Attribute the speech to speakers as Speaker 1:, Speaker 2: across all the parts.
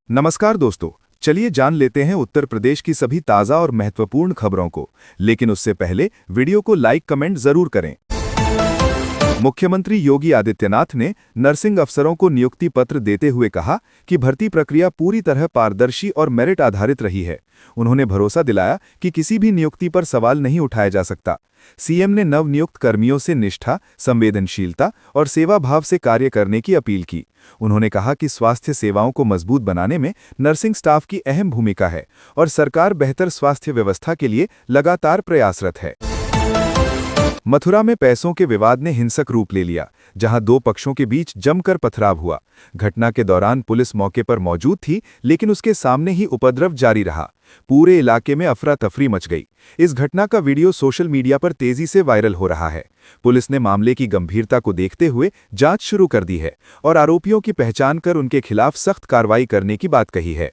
Speaker 1: नमस्कार दोस्तों, चलिए जान लेते हैं उत्तर प्रदेश की सभी ताज़ा और महत्वपूर्ण खबरों को। लेकिन उससे पहले वीडियो को लाइक कमेंट जरूर करें। मुख्यमंत्री योगी आदित्यनाथ ने नर्सिंग अफसरों को नियुक्ति पत्र देते हुए कहा कि भर्ती प्रक्रिया पूरी तरह पारदर्शी और मेरिट आधारित रही है। उन्होंने भरोसा दिलाया कि किसी भी नियुक्ति पर सवाल नहीं उठाया जा सकता। सीएम ने नवनियुक्त कर्मियों से निष्ठा, संवेदनशीलता और सेवा भाव से कार्य करने की अपील की। उन्होंने कहा कि स्वास्थ्य सेवाओं को मजबूत बनाने में नर्सिंग स्टाफ की अहम भूमिका है और सरकार बेहतर स्वास्थ्य व्यवस्था के लिए लगातार प्रयासरत है। मथुरा में पैसों के विवाद ने हिंसक रूप ले लिया, जहां दो पक्षों के बीच जमकर पथराव हुआ। घटना के दौरान पुलिस मौके पर मौजूद थी, लेकिन उसके सामने ही उपद्रव जारी रहा। पूरे इलाके में अफरा तफरी मच गई। इस घटना का वीडियो सोशल मीडिया पर तेजी से वायरल हो रहा है। पुलिस ने मामले की गंभीरता को देखते हुए जांच शुरू कर दी है और आरोपियों की पहचान कर उनके खिलाफ सख्त कार्रवाई करने की बात कही है।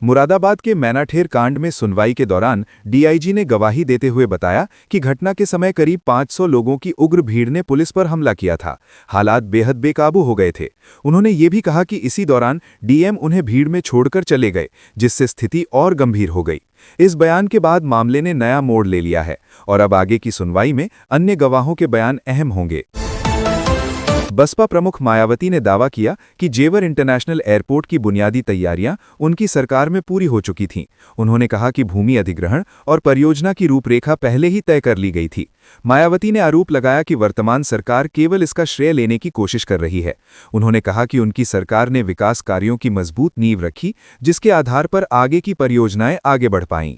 Speaker 1: मुरादाबाद के मैनाठेर कांड में सुनवाई के दौरान डीआईजी ने गवाही देते हुए बताया कि घटना के समय करीब 500 लोगों की उग्र भीड़ ने पुलिस पर हमला किया था। हालात बेहद बेकाबू हो गए थे। उन्होंने ये भी कहा कि इसी दौरान डीएम उन्हें भीड़ में छोड़कर चले गए, जिससे स्थिति और गंभीर हो गई। इस बयान के बाद मामले ने नया मोड़ ले लिया है और अब आगे की सुनवाई में अन्य गवाहों के बयान अहम होंगे। बसपा प्रमुख मायावती ने दावा किया कि जेवर इंटरनेशनल एयरपोर्ट की बुनियादी तैयारियां उनकी सरकार में पूरी हो चुकी थीं। उन्होंने कहा कि भूमि अधिग्रहण और परियोजना की रूपरेखा पहले ही तय कर ली गई थी। मायावती ने आरोप लगाया कि वर्तमान सरकार केवल इसका श्रेय लेने की कोशिश कर रही है। उन्होंने कहा कि उनकी सरकार ने विकास कार्यों की मजबूत नींव रखी, जिसके आधार पर आगे की परियोजनाएं आगे बढ़ पाईं।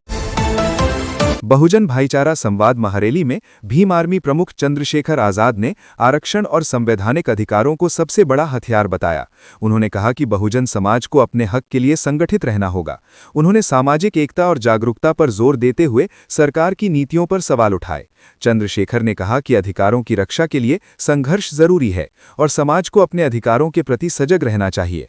Speaker 1: बहुजन भाईचारा संवाद महरेली में भीम आर्मी प्रमुख चंद्रशेखर आजाद ने आरक्षण और संवैधानिक अधिकारों को सबसे बड़ा हथियार बताया। उन्होंने कहा कि बहुजन समाज को अपने हक के लिए संगठित रहना होगा। उन्होंने सामाजिक एकता और जागरूकता पर जोर देते हुए सरकार की नीतियों पर सवाल उठाए। चंद्रशेखर ने कहा कि अधिकारों की रक्षा के लिए संघर्ष जरूरी है और समाज को अपने अधिकारों के प्रति सजग रहना चाहिए।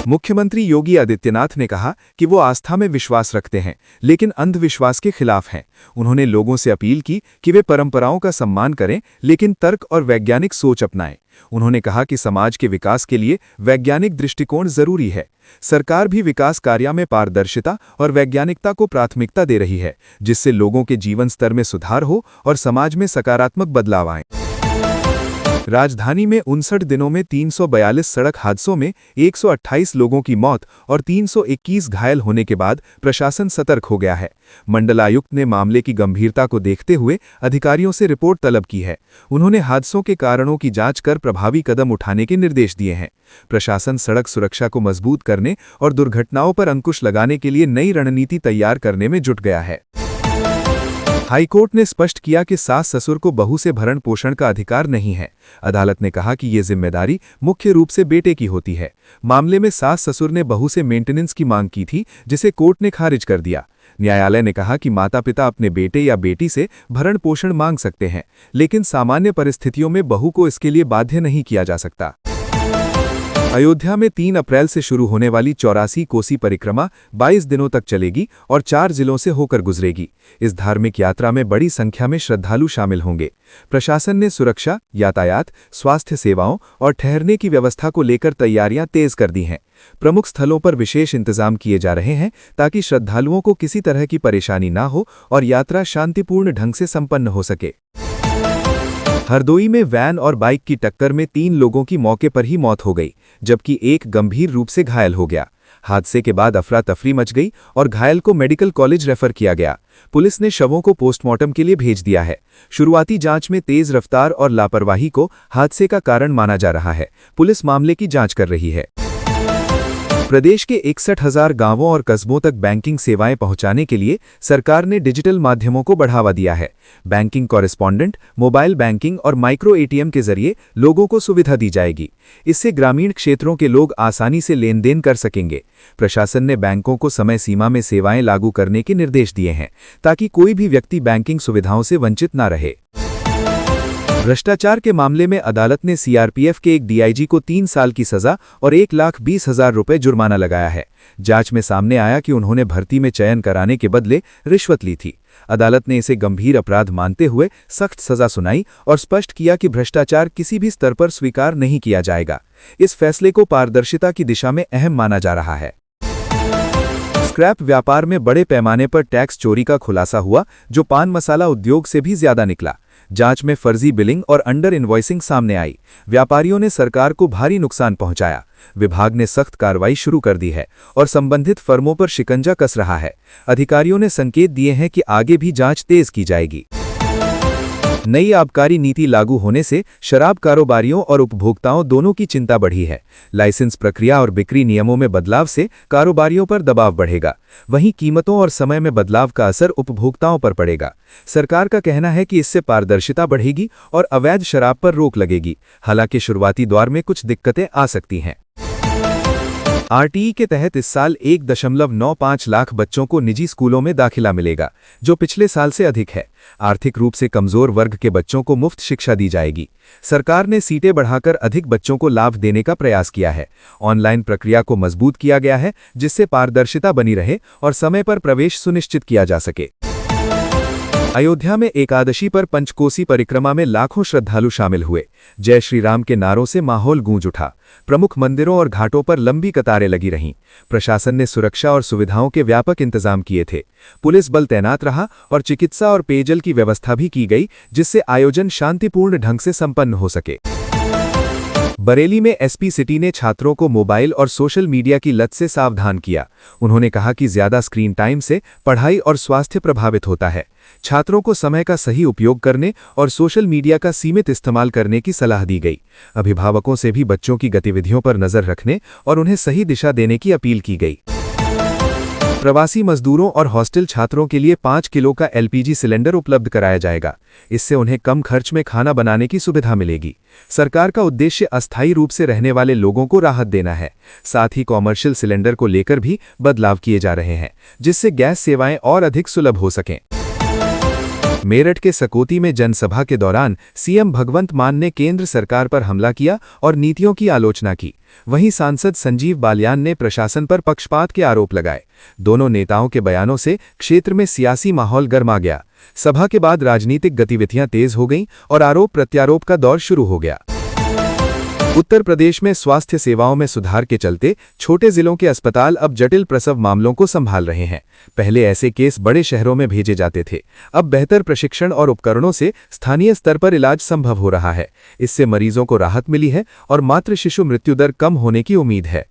Speaker 1: मुख्यमंत्री योगी आदित्यनाथ ने कहा कि वो आस्था में विश्वास रखते हैं, लेकिन अंधविश्वास के खिलाफ हैं। उन्होंने लोगों से अपील की कि वे परंपराओं का सम्मान करें, लेकिन तर्क और वैज्ञानिक सोच अपनाएं। उन्होंने कहा कि समाज के विकास के लिए वैज्ञानिक दृष्टिकोण जरूरी है। सरकार भी विकास कार्य में पारदर्शिता और वैज्ञानिकता को प्राथमिकता दे रही है, जिससे लोगों के जीवन स्तर में सुधार हो और समाज में सकारात्मक बदलाव आए। राजधानी में 59 दिनों में 342 सड़क हादसों में 128 लोगों की मौत और 321 घायल होने के बाद प्रशासन सतर्क हो गया है। मंडलायुक्त ने मामले की गंभीरता को देखते हुए अधिकारियों से रिपोर्ट तलब की है। उन्होंने हादसों के कारणों की जांच कर प्रभावी कदम उठाने के निर्देश दिए हैं। प्रशासन सड़क सुरक्षा को मजबूत करने और दुर्घटनाओं पर अंकुश लगाने के लिए नई रणनीति तैयार करने में जुट गया है। हाईकोर्ट ने स्पष्ट किया कि सास ससुर को बहू से भरण पोषण का अधिकार नहीं है। अदालत ने कहा कि ये जिम्मेदारी मुख्य रूप से बेटे की होती है। मामले में सास ससुर ने बहू से मेंटेनेंस की मांग की थी, जिसे कोर्ट ने खारिज कर दिया। न्यायालय ने कहा कि माता पिता अपने बेटे या बेटी से भरण पोषण मांग सकते हैं, लेकिन सामान्य परिस्थितियों में बहू को इसके लिए बाध्य नहीं किया जा सकता। अयोध्या में 3 अप्रैल से शुरू होने वाली 84 कोसी परिक्रमा 22 दिनों तक चलेगी और 4 जिलों से होकर गुजरेगी। इस धार्मिक यात्रा में बड़ी संख्या में श्रद्धालु शामिल होंगे। प्रशासन ने सुरक्षा, यातायात, स्वास्थ्य सेवाओं और ठहरने की व्यवस्था को लेकर तैयारियां तेज कर दी हैं। प्रमुख स्थलों पर विशेष इंतजाम किए जा रहे हैं ताकि श्रद्धालुओं को किसी तरह की परेशानी ना हो और यात्रा शांतिपूर्ण ढंग से संपन्न हो सके। हरदोई में वैन और बाइक की टक्कर में 3 लोगों की मौके पर ही मौत हो गई, जबकि एक गंभीर रूप से घायल हो गया। हादसे के बाद अफरा तफरी मच गई और घायल को मेडिकल कॉलेज रेफर किया गया। पुलिस ने शवों को पोस्टमार्टम के लिए भेज दिया है। शुरुआती जांच में तेज रफ्तार और लापरवाही को हादसे का कारण माना जा रहा है। पुलिस मामले की जांच कर रही है। प्रदेश के 61,000 गांवों और कस्बों तक बैंकिंग सेवाएं पहुंचाने के लिए सरकार ने डिजिटल माध्यमों को बढ़ावा दिया है। बैंकिंग कॉरेस्पॉन्डेंट, मोबाइल बैंकिंग और माइक्रो एटीएम के जरिए लोगों को सुविधा दी जाएगी। इससे ग्रामीण क्षेत्रों के लोग आसानी से लेन देन कर सकेंगे। प्रशासन ने बैंकों को समय सीमा में सेवाएं लागू करने के निर्देश दिए हैं, ताकि कोई भी व्यक्ति बैंकिंग सुविधाओं से वंचित न रहे। भ्रष्टाचार के मामले में अदालत ने सीआरपीएफ के एक डीआईजी को 3 साल की सजा और 1,20,000 रुपए जुर्माना लगाया है। जांच में सामने आया कि उन्होंने भर्ती में चयन कराने के बदले रिश्वत ली थी। अदालत ने इसे गंभीर अपराध मानते हुए सख्त सजा सुनाई और स्पष्ट किया कि भ्रष्टाचार किसी भी स्तर पर स्वीकार नहीं किया जाएगा। इस फैसले को पारदर्शिता की दिशा में अहम माना जा रहा है। स्क्रैप व्यापार में बड़े पैमाने पर टैक्स चोरी का खुलासा हुआ, जो पान मसाला उद्योग से भी ज्यादा निकला। जांच में फर्जी बिलिंग और अंडर इनवॉइसिंग सामने आई। व्यापारियों ने सरकार को भारी नुकसान पहुंचाया। विभाग ने सख्त कार्रवाई शुरू कर दी है और संबंधित फर्मों पर शिकंजा कस रहा है। अधिकारियों ने संकेत दिए हैं कि आगे भी जांच तेज की जाएगी। नई आबकारी नीति लागू होने से शराब कारोबारियों और उपभोक्ताओं दोनों की चिंता बढ़ी है। लाइसेंस प्रक्रिया और बिक्री नियमों में बदलाव से कारोबारियों पर दबाव बढ़ेगा। वहीं कीमतों और समय में बदलाव का असर उपभोक्ताओं पर पड़ेगा। सरकार का कहना है कि इससे पारदर्शिता बढ़ेगी और अवैध शराब पर रोक लगेगी। हालांकि शुरुआती दौर में कुछ दिक्कतें आ सकती हैं। आरटीई के तहत इस साल 1.95 लाख बच्चों को निजी स्कूलों में दाखिला मिलेगा, जो पिछले साल से अधिक है। आर्थिक रूप से कमजोर वर्ग के बच्चों को मुफ्त शिक्षा दी जाएगी। सरकार ने सीटें बढ़ाकर अधिक बच्चों को लाभ देने का प्रयास किया है। ऑनलाइन प्रक्रिया को मजबूत किया गया है, जिससे पारदर्शिता बनी रहे और समय पर प्रवेश सुनिश्चित किया जा सके। अयोध्या में एकादशी पर पंचकोसी परिक्रमा में लाखों श्रद्धालु शामिल हुए। जय श्री राम के नारों से माहौल गूंज उठा। प्रमुख मंदिरों और घाटों पर लंबी कतारें लगी रहीं। प्रशासन ने सुरक्षा और सुविधाओं के व्यापक इंतजाम किए थे। पुलिस बल तैनात रहा और चिकित्सा और पेयजल की व्यवस्था भी की गई, जिससे आयोजन शांतिपूर्ण ढंग से संपन्न हो सके। बरेली में एसपी सिटी ने छात्रों को मोबाइल और सोशल मीडिया की लत से सावधान किया। उन्होंने कहा कि ज्यादा स्क्रीन टाइम से पढ़ाई और स्वास्थ्य प्रभावित होता है। छात्रों को समय का सही उपयोग करने और सोशल मीडिया का सीमित इस्तेमाल करने की सलाह दी गई। अभिभावकों से भी बच्चों की गतिविधियों पर नजर रखने और उन्हें सही दिशा देने की अपील की गई। प्रवासी मजदूरों और हॉस्टल छात्रों के लिए 5 किलो का एलपीजी सिलेंडर उपलब्ध कराया जाएगा। इससे उन्हें कम खर्च में खाना बनाने की सुविधा मिलेगी। सरकार का उद्देश्य अस्थायी रूप से रहने वाले लोगों को राहत देना है। साथ ही कॉमर्शियल सिलेंडर को लेकर भी बदलाव किए जा रहे हैं, जिससे गैस सेवाएं और अधिक सुलभ हो सकें। मेरठ के सकोती में जनसभा के दौरान सीएम भगवंत मान ने केंद्र सरकार पर हमला किया और नीतियों की आलोचना की। वहीं सांसद संजीव बालियान ने प्रशासन पर पक्षपात के आरोप लगाए। दोनों नेताओं के बयानों से क्षेत्र में सियासी माहौल गर्मा गया। सभा के बाद राजनीतिक गतिविधियां तेज हो गईं और आरोप प्रत्यारोप का दौर शुरू हो गया। उत्तर प्रदेश में स्वास्थ्य सेवाओं में सुधार के चलते छोटे जिलों के अस्पताल अब जटिल प्रसव मामलों को संभाल रहे हैं। पहले ऐसे केस बड़े शहरों में भेजे जाते थे। अब बेहतर प्रशिक्षण और उपकरणों से स्थानीय स्तर पर इलाज संभव हो रहा है। इससे मरीजों को राहत मिली है और मातृ शिशु मृत्यु दर कम होने की उम्मीद है।